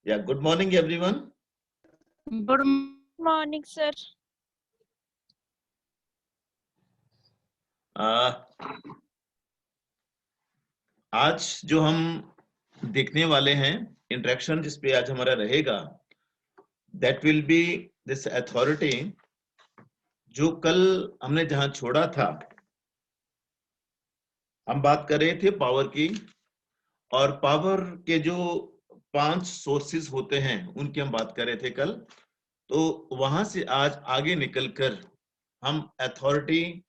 Yeah, good morning, everyone. Good morning, sir. Uh, आज जो हम देखने वाले हैं इंटरेक्शन जिस पे आज हमारा रहेगा, that will be this authority. जो कल हमने जहां छोड़ा था, हम बात कर रहे थे पावर की, और पावर के जो 5 सोर्सेज होते हैं उनकी हम बात कर रहे थे कल। तो वहां से आज आगे निकलकर हम अथॉरिटी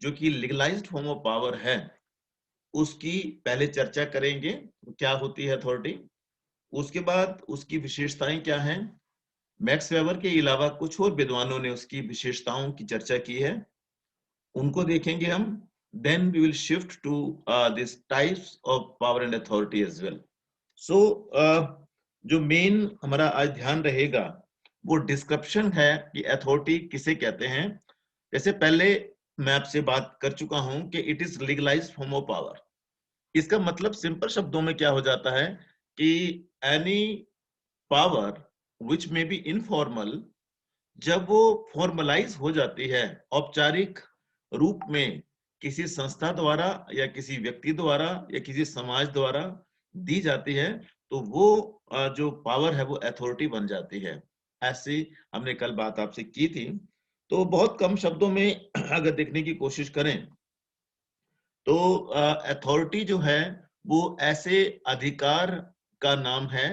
जो कि लीगलाइज्ड फॉर्म ऑफ पावर है उसकी पहले चर्चा करेंगे। क्या होती है अथॉरिटी, उसके बाद उसकी विशेषताएं क्या हैं। मैक्स वेबर के अलावा कुछ और विद्वानों ने उसकी विशेषताओं की चर्चा की है, उनको देखेंगे हम। Then we will shift to this types of power and authority as well. So जो मेन हमारा आज ध्यान रहेगा वो डिस्क्रिप्शन है कि अथॉरिटी किसे कहते हैं। जैसे पहले मैं आपसे बात कर चुका हूं कि it is legalised form of power. इसका मतलब सिंपल शब्दों में क्या हो जाता है कि एनी पावर विच में बी इनफॉर्मल, जब वो फॉर्मलाइज हो जाती है औपचारिक रूप में किसी संस्था द्वारा या किसी व्यक्ति द्वारा या किसी समाज द्वारा दी जाती है, तो वो जो पावर है वो अथॉरिटी बन जाती है। ऐसी हमने कल बात आपसे की थी। तो बहुत कम शब्दों में अगर देखने की कोशिश करें तो अथॉरिटी जो है वो ऐसे अधिकार का नाम है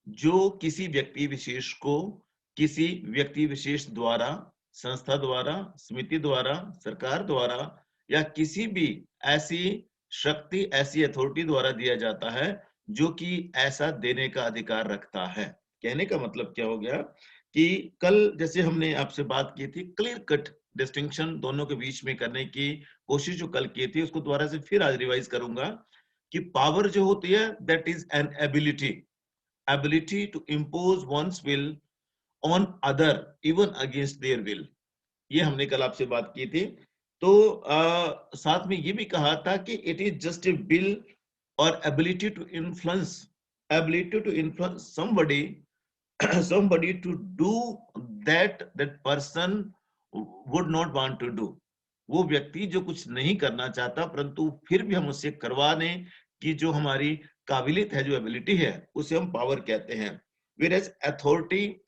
जो किसी व्यक्ति विशेष को किसी व्यक्ति विशेष द्वारा, संस्था द्वारा, समिति द्वारा, सरकार द्वारा या किसी भी ऐसी शक्ति, ऐसी अथॉरिटी द्वारा दिया जाता है जो कि ऐसा देने का अधिकार रखता है। कहने का मतलब क्या हो गया कि कल जैसे हमने आपसे बात की थी, क्लियर कट डिस्टिंक्शन दोनों के बीच में करने की कोशिश जो कल की थी उसको दोबारा से फिर आज रिवाइज करूंगा कि पावर जो होती है that is an ability to impose one's will on other even against their will. ये हमने कल आपसे बात की थी। तो साथ में ये भी कहा था कि it is just a will और ability to influence somebody somebody to do that person would not want to do। वो व्यक्ति जो कुछ नहीं करना चाहता परंतु फिर भी हम उससे करवाने की जो हमारी काबिलियत है, जो एबिलिटी है, उसे हम पावर कहते हैं। whereas authority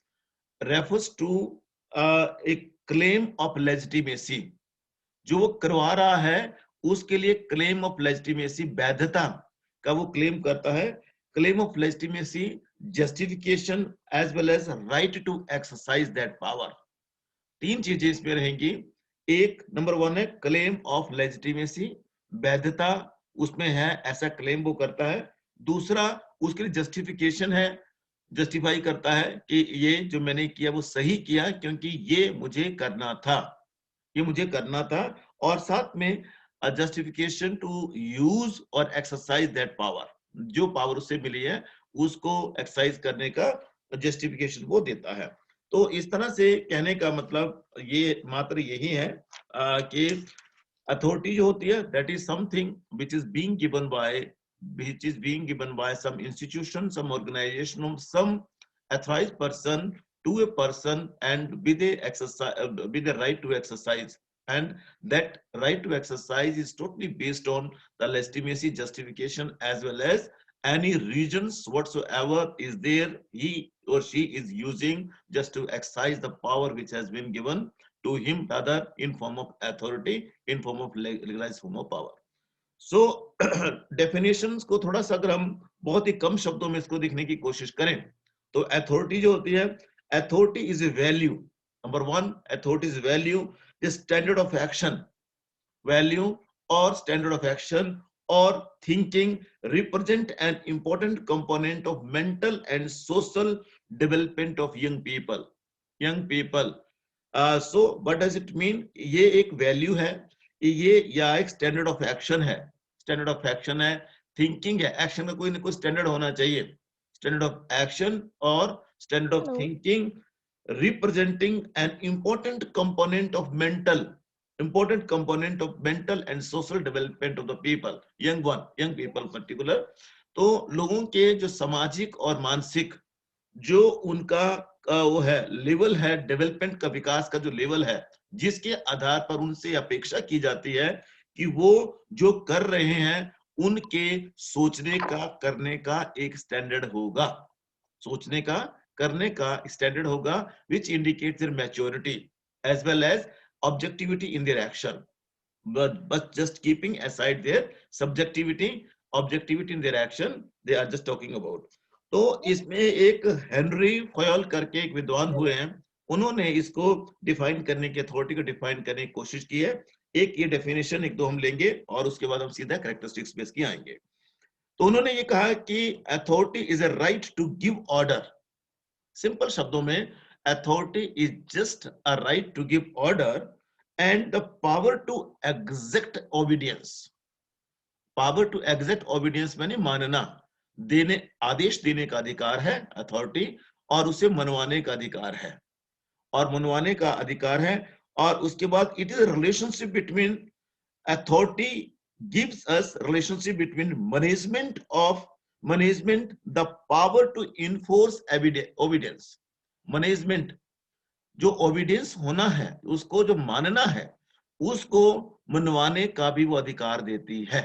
refers to a claim of legitimacy। जो वो करवा रहा है उसके लिए क्लेम ऑफ लेजिटिमेसी, वैधता का वो क्लेम करता है। Claim of legitimacy, justification as well as right to exercise that power. तीन चीजें इसमें रहेंगी। एक नंबर वन है क्लेम ऑफ लेजिटिमेसी, वैधता उसमें है, ऐसा क्लेम वो करता है। दूसरा उसके लिए जस्टिफिकेशन है, जस्टिफाई करता है कि ये जो मैंने किया वो सही किया क्योंकि ये मुझे करना था, ये मुझे करना था। और साथ में जस्टिफिकेशन टू यूज और एक्सरसाइज दैट पावर, जो पावर उससे मिली है उसको एक्सरसाइज करने का जस्टिफिकेशन वो देता है। तो इस तरह से कहने का मतलब ये मात्र यही है कि अथॉरिटी जो होती है that is something which is being given by some institution, some organization, some authorized person to a person and with a exercise, with the right to exercise, and that right to exercise is totally based on the legitimacy, justification as well as any reasons whatsoever is there he or she is using just to exercise the power which has been given to him, rather in form of authority, in form of legalized form of power। So definitions को थोड़ा सा अगर हम बहुत ही कम शब्दों में इसको देखने की कोशिश करें तो अथॉरिटी जो होती है, authority is A value. Number one, authority is value, standard of action, value और स्टैंडर्ड ऑफ एक्शन और thinking represent an important component of mental and social development of young people. So what does it mean, ये एक value है, ये या एक standard of action है। Standard of action है, थिंकिंग है, एक्शन का कोई ना कोई स्टैंडर्ड होना चाहिए। स्टैंडर्ड ऑफ एक्शन और standard of Hello. Thinking representing an important component of mental and social development of the people, young people particular। तो लोगों के जो सामाजिक और मानसिक जो उनका वो है लेवल है डेवलपमेंट का, विकास का जो लेवल है, जिसके आधार पर उनसे अपेक्षा की जाती है कि वो जो कर रहे हैं उनके सोचने का करने का एक स्टैंडर्ड होगा, सोचने का करने का स्टैंडर्ड होगा, which indicates their maturity as well as objectivity in their action, but just keeping aside their subjectivity, objectivity in their action, they are just talking about. तो इसमें एक हेनरी फयोल करके एक विद्वान हुए हैं, उन्होंने इसको डिफाइन करने की, अथॉरिटी को डिफाइन करने की कोशिश की है। एक ये डेफिनेशन एक दो हम लेंगे और उसके बाद हम सीधा कैरेक्टरिस्टिक्स बेस की आएंगे। तो उन्होंने ये कहा कि authority is a right to give order. Simple शब्दों में authority is just a right to give order and the power to exact obedience. Power to exact obedience माने मानना, देने, आदेश देने का अधिकार है अथॉरिटी, और उसे मनवाने का अधिकार है, और मनवाने का अधिकार है। और उसके बाद it is a relationship between, authority gives us relationship between management the power to enforce obedience। Management जो ओबीडियंस होना है, उसको जो मानना है, उसको मनवाने का भी वो अधिकार देती है,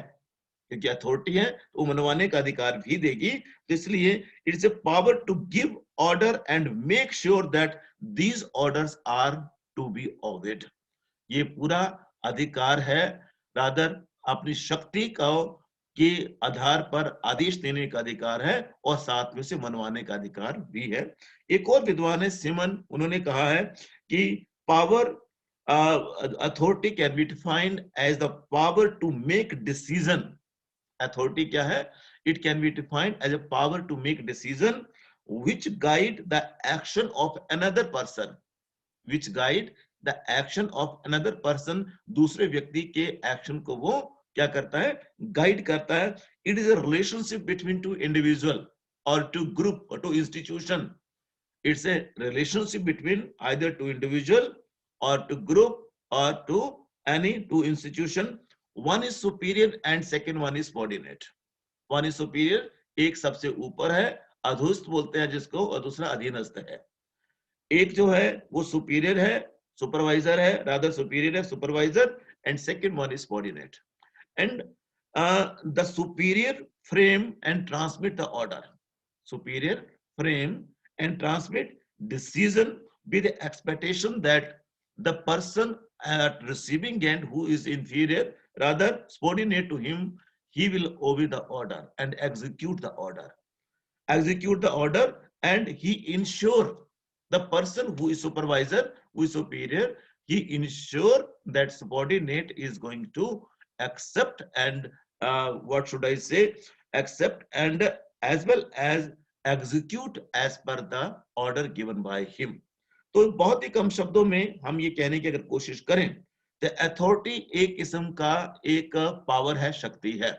क्योंकि अथॉरिटी है तो मनवाने का अधिकार भी देगी। तो इसलिए it's a power to give order and make sure that these orders are to be obeyed. ये पूरा अधिकार है, रादर अपनी शक्ति का के आधार पर आदेश देने का अधिकार है, और साथ में से मनवाने का अधिकार भी है। एक और विद्वान है सिमन, उन्होंने कहा है कि power authority can be defined as the power to make decision. Authority क्या है? It can be defined as a power to make decision which guide the action of another person, which guide the action of another person. दूसरे व्यक्ति के action को वो क्या करता है? गाइड करता है। It is a relationship between two individual or two group or two institution. It's a relationship between either two individual or two group or to any two institution. One is superior and second one is subordinate. One is superior, एक सबसे ऊपर है, अधोस्त बोलते हैं जिसको, और दूसरा अधीनस्थ है। एक जो है वो सुपीरियर है, सुपरवाइजर है, रादर सुपीरियर है, supervisor, and second one is subordinate. And the superior frame and transmit the order. Superior frame and transmit decision with the expectation that the person at receiving end who is inferior, rather subordinate to him, he will obey the order and execute the order, and he ensure, the person who is supervisor, who is superior, he ensure that subordinate is going to accept and what should I say, accept and as well as execute as per the order given by him। तो बहुत ही कम शब्दों में हम ये कहने की अगर कोशिश करें तो अथॉरिटी एक किस्म का एक पावर है, शक्ति है।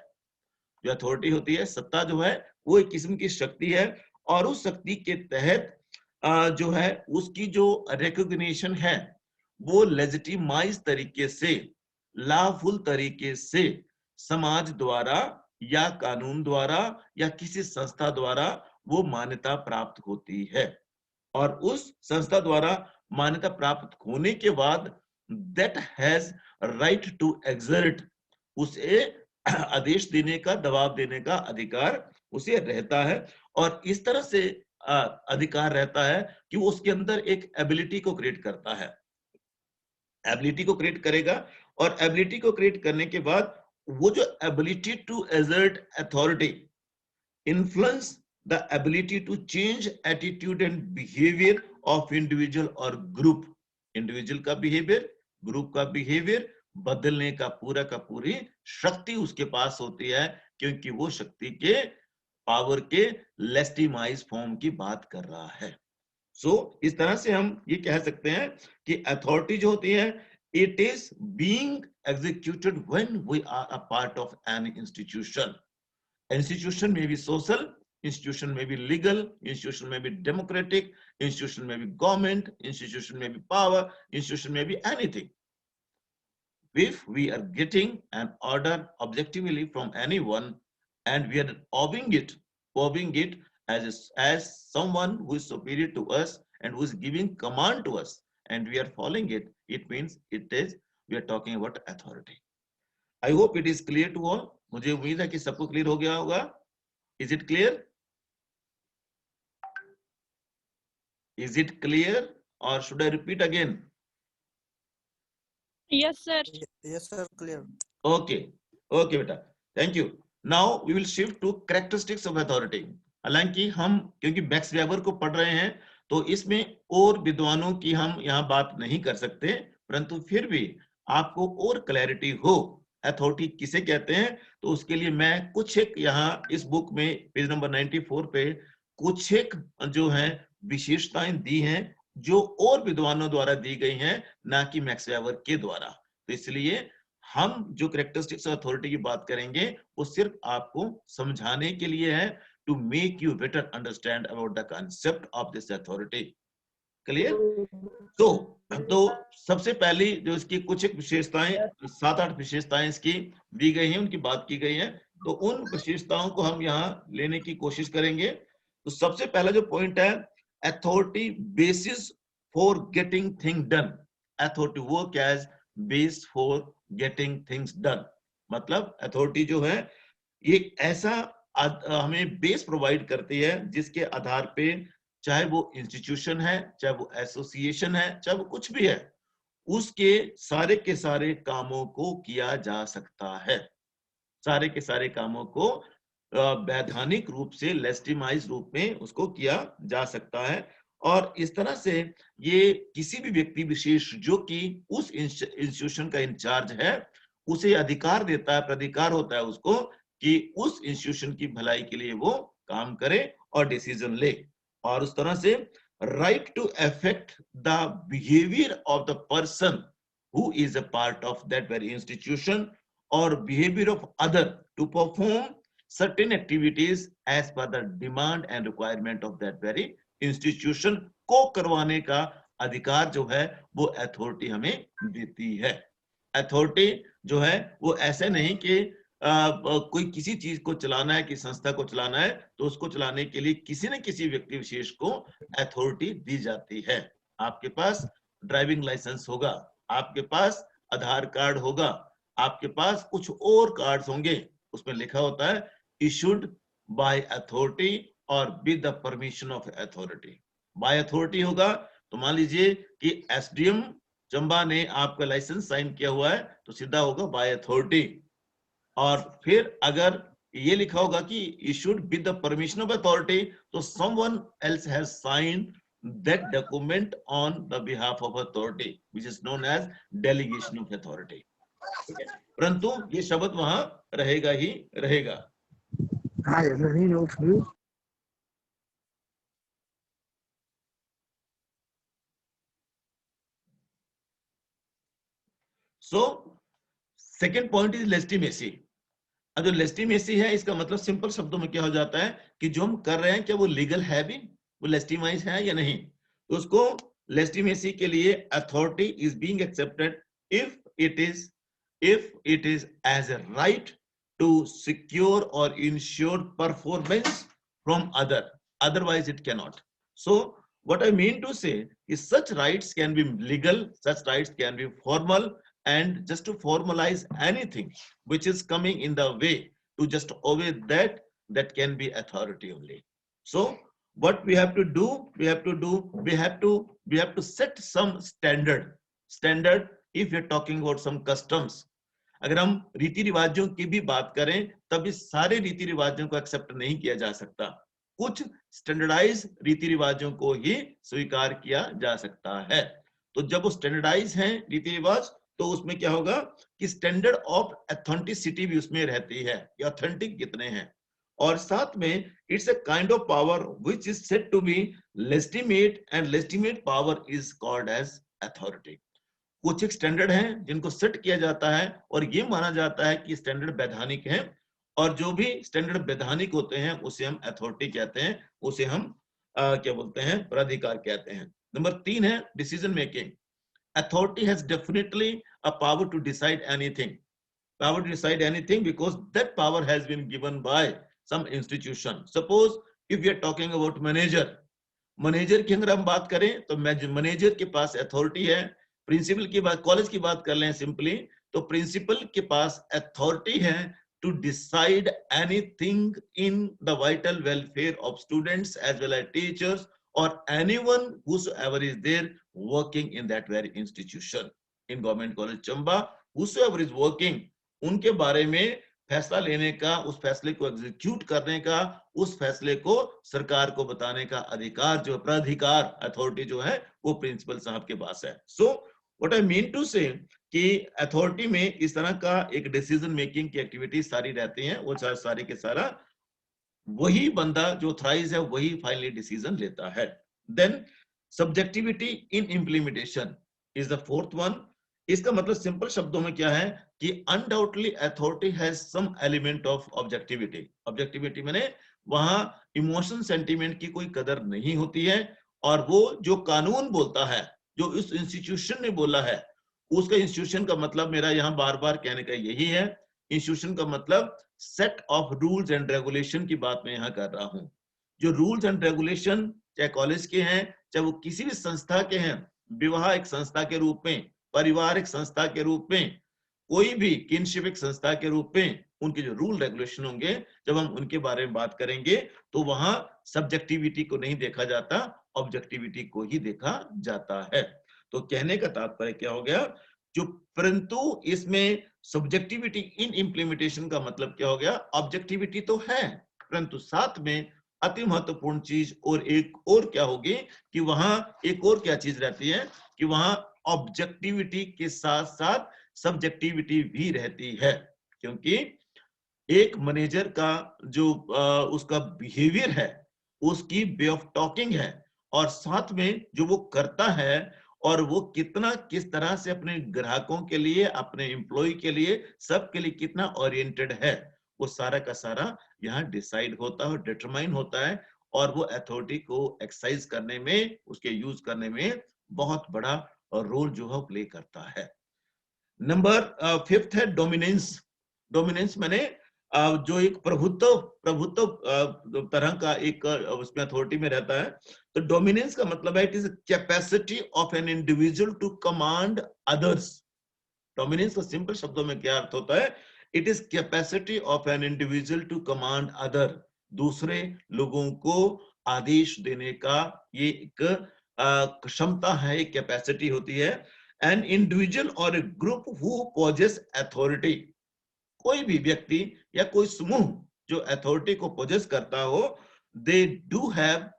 जो अथॉरिटी होती है, सत्ता जो है, वो एक किस्म की शक्ति है, और उस शक्ति के तहत जो है उसकी जो रिकॉग्निशन है वो लेजिटिमाइज तरीके से, लॉफुल तरीके से समाज द्वारा या कानून द्वारा या किसी संस्था द्वारा वो मान्यता प्राप्त होती है। और उस संस्था द्वारा मान्यता प्राप्त होने के बाद that has right to exert, उसे आदेश देने का, दबाव देने का अधिकार उसे रहता है। और इस तरह से अधिकार रहता है कि वो उसके अंदर एक एबिलिटी को क्रिएट करता है, एबिलिटी को क्रिएट करेगा। और एबिलिटी को क्रिएट करने के बाद वो जो ability to exert authority influence the ability to change attitude and behavior of individual or group। Individual का बिहेवियर, ग्रुप का बिहेवियर बदलने का पूरी शक्ति उसके पास होती है, क्योंकि वो शक्ति के पावर के लेस्टिमाइज फॉर्म की बात कर रहा है। इस तरह से हम ये कह सकते हैं कि अथॉरिटी जो होती है, it is being executed when we are a part of an institution. Institution may be social, institution may be legal, institution may be democratic, institution may be government, institution may be power, institution may be anything. If we are getting an order objectively from anyone and we are obeying it as someone who is superior to us and who is giving command to us and we are following it, it means we are talking about authority. I hope it is clear to all. मुझे उम्मीद है कि सबको clear हो गया होगा. Is it clear? Is it clear or should I repeat again? Yes, sir. Yes, sir. Clear. Okay, okay बेटा, thank you. Now we will shift to characteristics of authority. हालांकि हम क्योंकि मैक्स वेबर को पढ़ रहे हैं तो इसमें और विद्वानों की हम यहाँ बात नहीं कर सकते, परंतु फिर भी आपको और क्लैरिटी हो अथॉरिटी किसे कहते हैं, तो उसके लिए मैं कुछ एक यहाँ इस बुक में पेज नंबर 94 पे कुछ एक जो है विशेषताएं दी हैं जो और विद्वानों द्वारा दी गई हैं, ना कि मैक्स वेबर के द्वारा. तो इसलिए हम जो कैरेक्टरिस्टिक्स ऑफ अथॉरिटी की बात करेंगे वो सिर्फ आपको समझाने के लिए है, to make you better understand about the concept of this authority. Clear? तो सबसे पहली जो इसकी कुछ एक विशेषताएं 7-8 विशेषताएं इसकी दी गई हैं, उनकी बात की गई है, तो उन विशेषताओं को हम यहाँ लेने की कोशिश करेंगे. तो सबसे पहला जो पॉइंट है, authority basis for getting thing done. Authority वो क्या है? Base for getting things done. मतलब अथॉरिटी जो है ये ऐसा हमें बेस प्रोवाइड करती है जिसके आधार पे चाहे वो इंस्टीट्यूशन है, चाहे वो एसोसिएशन है, चाहे वो कुछ भी है, उसके सारे के सारे कामों को किया जा सकता है. सारे के सारे कामों को वैधानिक रूप से लेजिटिमाइज रूप में उसको किया जा सकता है. और इस तरह से ये किसी भी व्यक्ति विशेष जो कि उस इंस्टीट्यूशन का इंचार्ज है उसे अधिकार देता है, प्राधिकार होता है उसको कि उस इंस्टीट्यूशन की भलाई के लिए वो काम करे और डिसीजन ले. और उस तरह से right to affect the behaviour of the person who is a part of that very institution और behaviour of other to perform certain activities as per the demand and requirement of that very institution को करवाने का अधिकार जो है वो authority हमें देती है. अथॉरिटी जो है वो ऐसे नहीं कि कोई किसी चीज को चलाना है, किसी संस्था को चलाना है तो उसको चलाने के लिए किसी न किसी व्यक्ति विशेष को अथॉरिटी दी जाती है. आपके पास ड्राइविंग लाइसेंस होगा, आपके पास आधार कार्ड होगा, आपके पास कुछ और कार्ड्स होंगे, उसमें लिखा होता है इशूड बाय अथॉरिटी और with the permission of authority. By authority होगा तो मान लीजिए कि एसडीएम चंबा ने आपका लाइसेंस साइन किया हुआ है तो सीधा होगा बाय अथॉरिटी. और फिर अगर ये लिखा होगा कि issued with the permission of authority, तो someone else has signed that document on the behalf of authority, which is known as delegation of authority. परंतु ये शब्द वहां रहेगा ही रहेगा. So second point is legitimacy. अब जो लेजिटिमेसी है इसका मतलब सिंपल शब्दों में क्या हो जाता है कि जो हम कर रहे हैं क्या वो लीगल है भी, वो लेजिटिमाइज है या नहीं. तो उसको लेजिटिमेसी के लिए authority is being accepted if it is as a right to secure और ensure performance from other, otherwise it can not. So what I mean to say is such rights can be legal, such rights can be formal, and just to formalize anything which is coming in the way to just obey that can be authority only. So what we have to do, we have to set some standard. If you're talking about some customs, अगर हम रीति रिवाजों की भी बात करें तब इस सारे रीति रिवाजों को एक्सेप्ट नहीं किया जा सकता. कुछ स्टैंडर्डाइज रीति रिवाजों को ही स्वीकार किया जा सकता है. तो जब वो स्टैंडर्डाइज हैं रीति रिवाज तो उसमें क्या होगा कि स्टैंडर्ड ऑफ ऑथेंटिसिटी भी उसमें रहती है कि ऑथेंटिक कितने हैं. और साथ में it's a kind of power which is said to be legitimate and legitimate power is called as authority. कुछ एक स्टैंडर्ड हैं जिनको सेट किया जाता है और ये माना जाता है कि स्टैंडर्ड वैधानिक है और जो भी स्टैंडर्ड वैधानिक होते हैं उसे हम अथॉरिटी कहते हैं, उसे हम क्या बोलते हैं, प्राधिकार कहते हैं. नंबर 3 है decision making. Authority has definitely a power to decide anything. Power to decide anything because that power has been given by some institution. Suppose if you are talking about manager, manager की अगर हम बात करें तो manager के पास authority है। Principal की बात, कॉलेज की बात कर लें सिंपली, तो प्रिंसिपल के पास अथॉरिटी है to decide anything in the vital welfare of students as well as teachers or anyone whosoever is there working in that very institution. In Government College Chamba, whosoever is working, उनके बारे में फैसला लेने का, उस फैसले को एग्जीक्यूट करने का, उस फैसले को सरकार को बताने का अधिकार, जो प्राधिकार, अथॉरिटी जो है, वो प्रिंसिपल साहब के पास है। So what I mean to say कि अथॉरिटी में इस तरह का एक डिसीजन मेकिंग की एक्टिविटी सारी रहती हैं, वो सारी के सारा वही बंदा जो थ्राइज है वही फाइनली डिसीजन लेता है। Then subjectivity in implementation is the fourth one. इसका मतलब सिंपल शब्दों में क्या है कि undoubtedly authority has some element of objectivity. Objectivity माने वहां इमोशन सेंटीमेंट की कोई कदर नहीं होती है, और वो जो कानून बोलता है, जो इस इंस्टीट्यूशन ने बोला है, उसका इंस्टीट्यूशन का मतलब मेरा यहां बार बार कहने का यही है, इंस्टीट्यूशन का मतलब set of rules and regulation की बात मैं यहां कर रहा हूं। जो रूल्स एंड रेगुलेशन चाहे कॉलेज के हैं, चाहे वो किसी भी संस्था के हैं, विवाहिक संस्था के रूप में, पारिवारिक संस्था के रूप में, कोई भी किनशिपिक संस्था के रूप में, उनके जो रूल रेगुलेशन होंगे, जब हम उनके बारे में बात करेंगे तो वहां सब्जेक्टिविटी को नहीं देखा जाता, ऑब्जेक्टिविटी को ही देखा जाता है। तो कहने का तात्पर्य क्या हो गया, जो परंतु इसमें सब्जेक्टिविटी इन इंप्लीमेंटेशन का मतलब क्या हो गया, ऑब्जेक्टिविटी तो है, परंतु साथ में अति महत्वपूर्ण चीज और एक और क्या होगी कि वहां एक और क्या चीज रहती है कि वहां ऑब्जेक्टिविटी के साथ साथ सब्जेक्टिविटी भी रहती है। क्योंकि एक मैनेजर का जो उसका बिहेवियर है, उसकी वे ऑफ टॉकिंग है, और साथ में जो वो करता है, और वो कितना किस तरह से अपने ग्राहकों के लिए, अपने एम्प्लॉय के लिए, सबके लिए कितना ओरिएंटेड है, वो सारा का सारा यहाँ डिसाइड होता है, डिटरमाइन होता है, और वो अथॉरिटी को एक्सरसाइज करने में, उसके यूज करने में बहुत बड़ा रोल जो है प्ले करता है। नंबर फिफ्थ है डोमिनेंस। डोमिनेंस माने जो एक प्रभुत्व प्रभुत्व तरह का एक उसमें अथॉरिटी में रहता है। तो डोमिनेंस का मतलब है it is capacity of an individual to command others. Dominance का सिंपल शब्दों में क्या अर्थ होता है, it is capacity of an individual to command other, दूसरे लोगों को आदेश देने का ये एक क्षमता है, एक कैपेसिटी होती है। एन इंडिविजुअल और ए ग्रुप हु पोजेस अथॉरिटी, कोई भी व्यक्ति या कोई समूह जो अथॉरिटी को पोजेस करता हो, they do have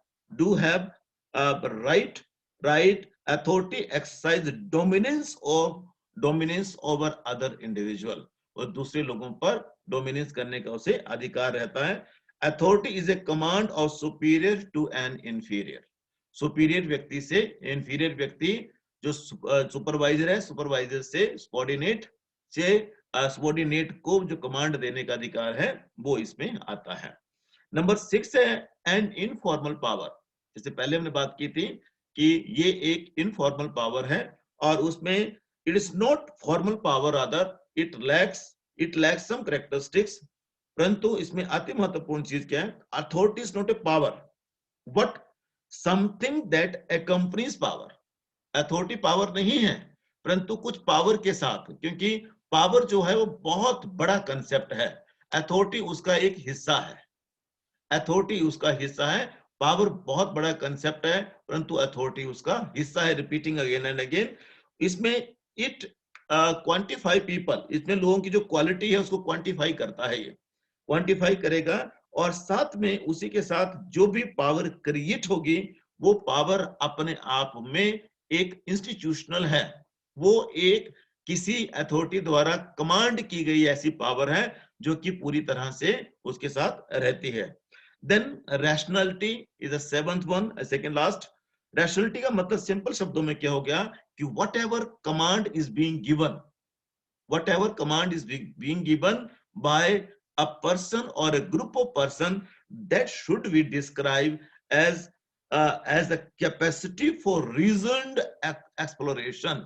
right authority exercise dominance over other individual, और दूसरे लोगों पर डोमिनेंस करने का उसे अधिकार रहता है। Authority is a command of superior to an inferior. Superior व्यक्ति से इंफीरियर व्यक्ति जो सुपरवाइजर है, सुपरवाइजर से सबॉर्डिनेट को जो कमांड देने का अधिकार है, वो इसमें आता है। नंबर 6 है एन इनफॉर्मल पावर। जैसे पहले हमने बात की थी कि ये एक इनफॉर्मल पावर है, और उसमें it is not formal power, other it lacks some characteristics. परंतु इसमें अति महत्वपूर्ण चीज क्या है, authority is not a power but something that accompanies power. Authority power नहीं है, परंतु कुछ पावर के साथ, क्योंकि पावर जो है वो बहुत बड़ा कंसेप्ट है, अथॉरिटी उसका एक हिस्सा है, अथॉरिटी उसका हिस्सा है। पावर बहुत बड़ा कंसेप्ट है, परंतु अथॉरिटी उसका हिस्सा है। रिपीटिंग अगेन एंड अगेन, इसमें इट क्वांटिफाई पीपल, इसमें लोगों की जो क्वालिटी है उसको क्वांटिफाई करता है, ये क्वांटिफाई करेगा, और साथ में उसी के साथ जो भी पावर क्रिएट होगी, वो पावर अपने आप में एक इंस्टीट्यूशनल है, वो एक किसी अथॉरिटी द्वारा कमांड की गई ऐसी पावर है जो कि पूरी तरह से उसके साथ रहती है। Then rationality is the seventh one, second last. Rationality का मतलब सिंपल शब्दों में क्या हो गया कि whatever command is being given, whatever command is being given by a person or a group of person, that should be described as the capacity for reasoned exploration.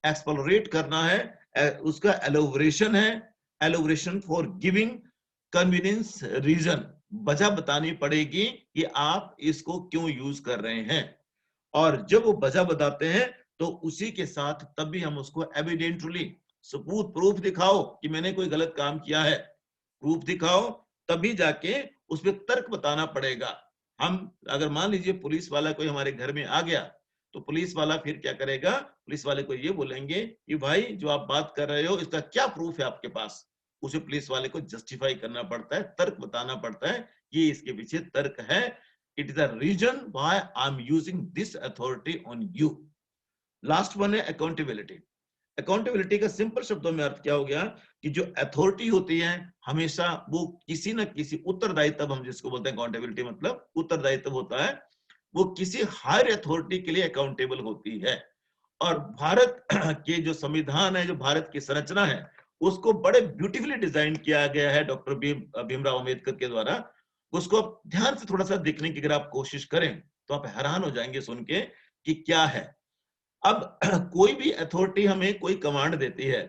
Explorate करना है, उसका elaboration है, elaboration for giving convenience reason, वजह बतानी पड़ेगी कि आप इसको क्यों यूज कर रहे हैं। और जब वो वजह बताते हैं तो उसी के साथ तभी हम उसको एविडेंटली सबूत प्रूफ दिखाओ कि मैंने कोई गलत काम किया है, प्रूफ दिखाओ, तभी जाके उस पर तर्क बताना पड़ेगा। हम अगर मान लीजिए पुलिस वाला कोई हमारे घर में आ गया तो पुलिस वाला फिर क्या करेगा, पुलिस वाले को ये बोलेंगे कि भाई जो आप बात कर रहे हो इसका क्या प्रूफ है आपके पास। उसे पुलिस वाले को जस्टिफाई करना पड़ता है, तर्क बताना पड़ता है, ये इसके पीछे तर्क है, it is a reason why I am using this authority on you. Last one है अकाउंटेबिलिटी। अकाउंटेबिलिटी का सिंपल शब्दों में अर्थ क्या हो गया कि जो अथॉरिटी होती है हमेशा वो किसी न किसी उत्तरदायित्व, हम जिसको बोलते हैं अकाउंटेबिलिटी मतलब उत्तरदायित्व होता है, वो किसी हायर अथॉरिटी के लिए अकाउंटेबल होती है। और भारत के जो संविधान है, जो भारत की संरचना है, उसको बड़े ब्यूटीफुली डिजाइन किया गया है डॉक्टर भीमराव अम्बेडकर के द्वारा। उसको आप ध्यान से थोड़ा सा देखने की अगर आप कोशिश करें तो आप हैरान हो जाएंगे सुन के कि क्या है। अब कोई भी अथॉरिटी हमें कोई कमांड देती है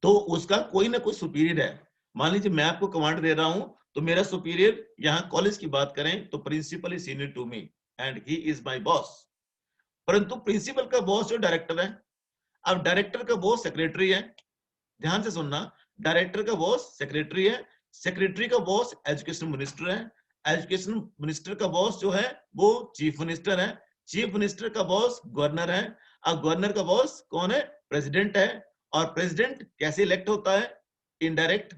तो उसका कोई ना कोई सुपीरियर है। मान लीजिए मैं आपको कमांड दे रहा हूं तो मेरा सुपीरियर, यहाँ कॉलेज की बात करें तो principal is senior to me and he is my boss. परंतु प्रिंसिपल का बॉस जो डायरेक्टर है, अब डायरेक्टर का बॉस सेक्रेटरी है। ध्यान से सुनना, डायरेक्टर का बॉस सेक्रेटरी है, सेक्रेटरी का बॉस एजुकेशन मिनिस्टर है, एजुकेशन मिनिस्टर का बॉस जो है वो चीफ मिनिस्टर है, चीफ मिनिस्टर का बॉस गवर्नर है, अब गवर्नर का बॉस कौन है, प्रेसिडेंट है। और प्रेसिडेंट कैसे इलेक्ट होता है, इनडायरेक्ट।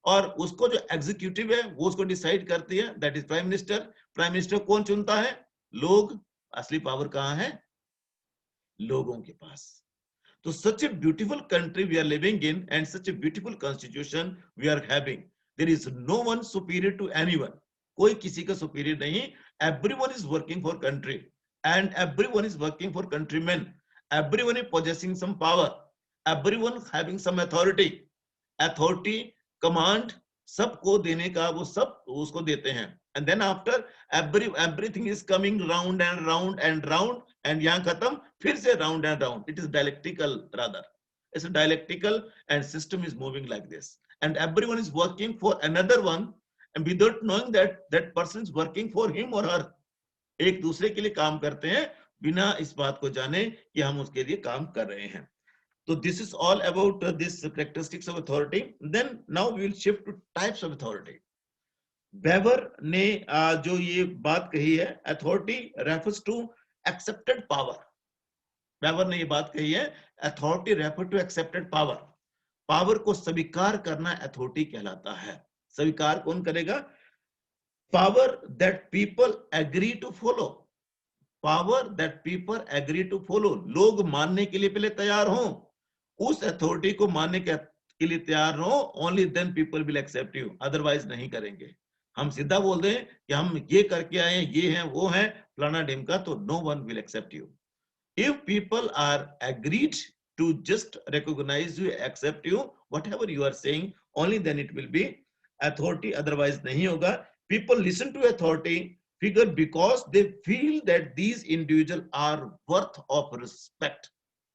और उसको जो एग्जीक्यूटिव है वो उसको डिसाइड करती है, that is prime minister. Prime minister कौन चुनता है, लोग। असली पावर कहां है, लोगों के पास। So such a beautiful country we are living in and such a beautiful constitution we are having. There is no one superior to anyone. कोई किसी का superior नहीं. Everyone is working for country and everyone is working for countrymen. Everyone is possessing some power. Everyone having some authority. Authority, command, सबको देने का वो सब उसको देते हैं। And then after everything is coming round and round and round and यहाँ खत्म, फिर से round and round. It is dialectical rather. It's a dialectical and system is moving like this. And everyone is working for another one and without knowing that that person is working for him or her. एक दूसरे के लिए काम करते हैं बिना इस बात को जाने कि हम उसके लिए काम कर रहे हैं। So this is all about this characteristics of authority. Then now we will shift to types of authority. Weber ने जो ये बात कही है, authority refers to accepted power. Weber ने ये बात कही है, authority refer to accepted power. Power को स्वीकार करना अथॉरिटी कहलाता है। स्वीकार कौन करेगा, power that people agree to follow. Power that people agree to follow, लोग मानने के लिए पहले तैयार हों, उस अथॉरिटी को मानने के लिए तैयार हो, only then people will accept you, otherwise नहीं करेंगे। हम सीधा बोल दें कि हम ये करके आए हैं, ये हैं वो हैं फलाना ढिमका, तो no one will accept you. If people are agreed to just recognise you, accept you, whatever you are saying, only then it will be authority, otherwise नहीं होगा। People listen to authority figure because they feel that these individuals are worth of respect.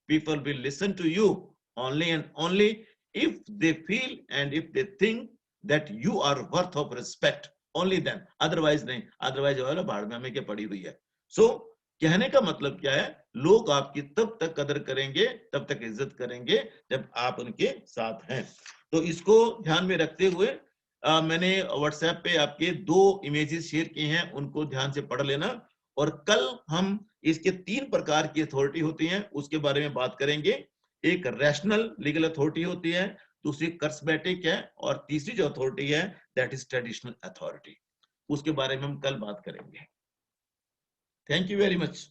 People will listen to you only and only if they feel and if they think that you are worth of respect, only then, otherwise नहीं, otherwise जो है ना भाड़ में हमें क्या पड़ी हुई है। So कहने का मतलब क्या है, लोग आपकी तब तक कदर करेंगे, तब तक इज्जत करेंगे जब आप उनके साथ हैं। तो इसको ध्यान में रखते हुए मैंने व्हाट्सएप पे आपके 2 इमेजेस शेयर किए हैं, उनको ध्यान से पढ़ लेना। और कल हम इसके 3 प्रकार की अथॉरिटी होती हैं उसके बारे में बात करेंगे। एक रैशनल लीगल अथॉरिटी होती है, दूसरी कर्समैटिक है, और तीसरी जो अथॉरिटी है दैट इज ट्रेडिशनल अथॉरिटी। उसके बारे में हम कल बात करेंगे। Thank you very much.